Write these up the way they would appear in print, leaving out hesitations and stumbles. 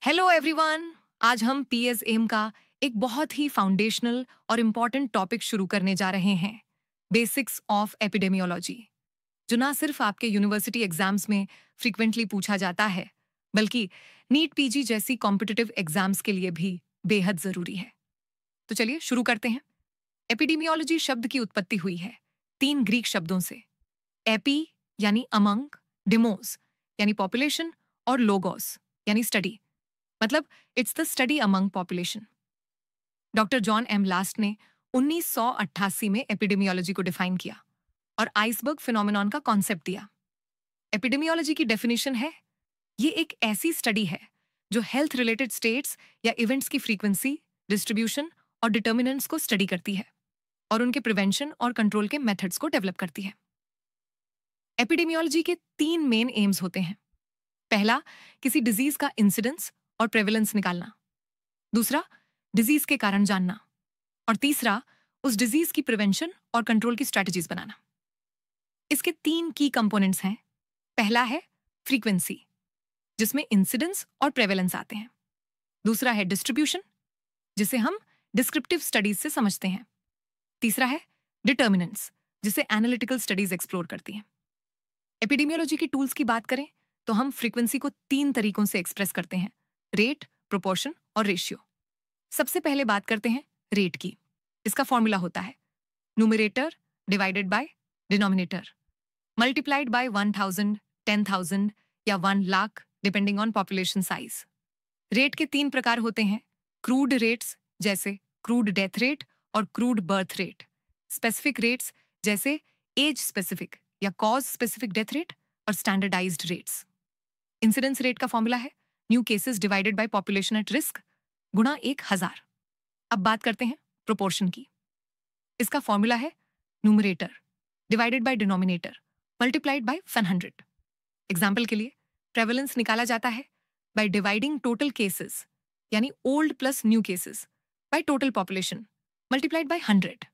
Hello everyone. आज हम PSM का एक बहुत ही फाउंडेशनल और इम्पॉर्टेंट टॉपिक शुरू करने जा रहे हैं, बेसिक्स ऑफ एपिडेमियोलॉजी, जो ना सिर्फ आपके यूनिवर्सिटी एग्जाम्स में फ्रीक्वेंटली पूछा जाता है, बल्कि नीट पीजी जैसी कॉम्पिटिटिव एग्जाम्स के लिए भी बेहद जरूरी है। तो चलिए शुरू करते हैं। एपिडेमियोलॉजी शब्द की उत्पत्ति हुई है तीन ग्रीक शब्दों से। एपी यानी अमंग, डिमोस यानी पॉपुलेशन, और लोगोस यानी स्टडी, मतलब it's the study among population. Doctor John M Last ने 1988 में एपिडेमियोलॉजी को डिफाइन किया और आइसबर्ग फिनोमेनॉन का कॉन्सेप्ट दिया। एपिडेमियोलॉजी की डेफिनेशन है, ये एक ऐसी स्टडी है जो हेल्थ रिलेटेड स्टेट्स या इवेंट्स की फ्रीक्वेंसी, डिस्ट्रीब्यूशन और डिटर्मिनेंट्स को स्टडी करती है और उनके प्रिवेंशन और कंट्रोल के मेथड्स को डेवलप करती है। एपिडेमियोलॉजी के तीन मेन एम्स होते हैं। पहला, किसी डिजीज का इंसिडेंस और प्रेवलेंस निकालना। दूसरा, डिजीज के कारण जानना। और तीसरा, उस डिजीज की प्रिवेंशन और कंट्रोल की स्ट्रेटजीज बनाना। इसके तीन की कंपोनेंट्स हैं। पहला है फ्रीक्वेंसी, जिसमें इंसिडेंस और प्रेवलेंस आते हैं। दूसरा है डिस्ट्रीब्यूशन, जिसे हम डिस्क्रिप्टिव स्टडीज से समझते हैं। तीसरा है डिटर्मिनेंट्स, जिसे एनालिटिकल स्टडीज एक्सप्लोर करती हैं। एपिडेमियोलॉजी की टूल्स की बात करें तो हम फ्रीक्वेंसी को तीन तरीकों से एक्सप्रेस करते हैं: रेट, प्रोपोर्शन और रेशियो। सबसे पहले बात करते हैं रेट की। इसका फॉर्मूला होता है numerator divided by denominator multiplied bye 1000, 10,000 या 1 lakh, depending on population size. Rate के तीन प्रकार होते हैं: क्रूड रेट्स जैसे क्रूड डेथ रेट और crude birth rate, specific rates जैसे एज स्पेसिफिक या कॉज स्पेसिफिक डेथ रेट, और स्टैंडर्डाइज्ड रेट्स। इंसिडेंस रेट का फॉर्मूला है new cases divided by population at risk गुणा 1000। अब बात करते हैं प्रोपोर्शन की। इसका फॉर्मूला है numerator divided by denominator multiplied by 100। Example के लिए प्रेवलेंस निकाला जाता है बाय डिवाइडिंग टोटल केसेस यानी old plus new cases by total population multiplied by 100।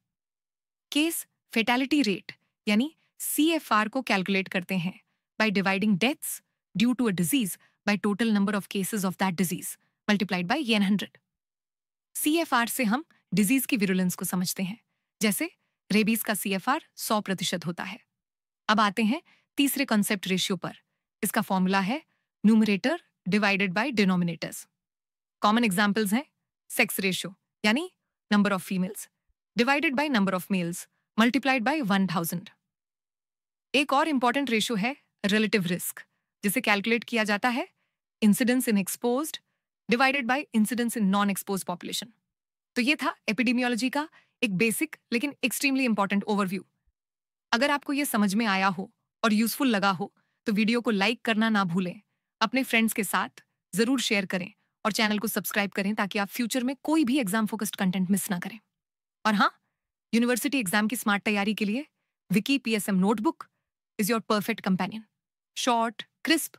Case fatality rate यानी CFR को कैलकुलेट करते हैं by dividing deaths due to a disease by total number of cases of that disease multiplied by 100। CFR से हम disease की virulence को समझते हैं, जैसे रेबीज का CFR 100% होता है। अब आते हैं तीसरे कॉन्सेप्ट रेशियो पर। इसका फॉर्मूला है numerator divided bye denominators. Common examples हैं सेक्स रेशियो यानी number of females divided by number of males multiplied by 1000। एक और इंपॉर्टेंट रेशियो है रिलेटिव रिस्क, जिसे कैलकुलेट किया जाता है incidence in exposed divided by incidence in non expose population. तो ये था एपिडेमियोलॉजी का एक बेसिक लेकिन एक्सट्रीमली इंपॉर्टेंट ओवरव्यू। अगर आपको ये समझ में आया हो और यूजफुल लगा हो तो वीडियो को लाइक करना ना भूलें, अपने फ्रेंड्स के साथ जरूर शेयर करें और चैनल को सब्सक्राइब करें ताकि आप फ्यूचर में कोई भी एग्जाम फोकस्ड कंटेंट मिस ना करें। और हाँ, यूनिवर्सिटी एग्जाम की स्मार्ट तैयारी के लिए Vicky PSM notebook is your perfect companion. Short, crisp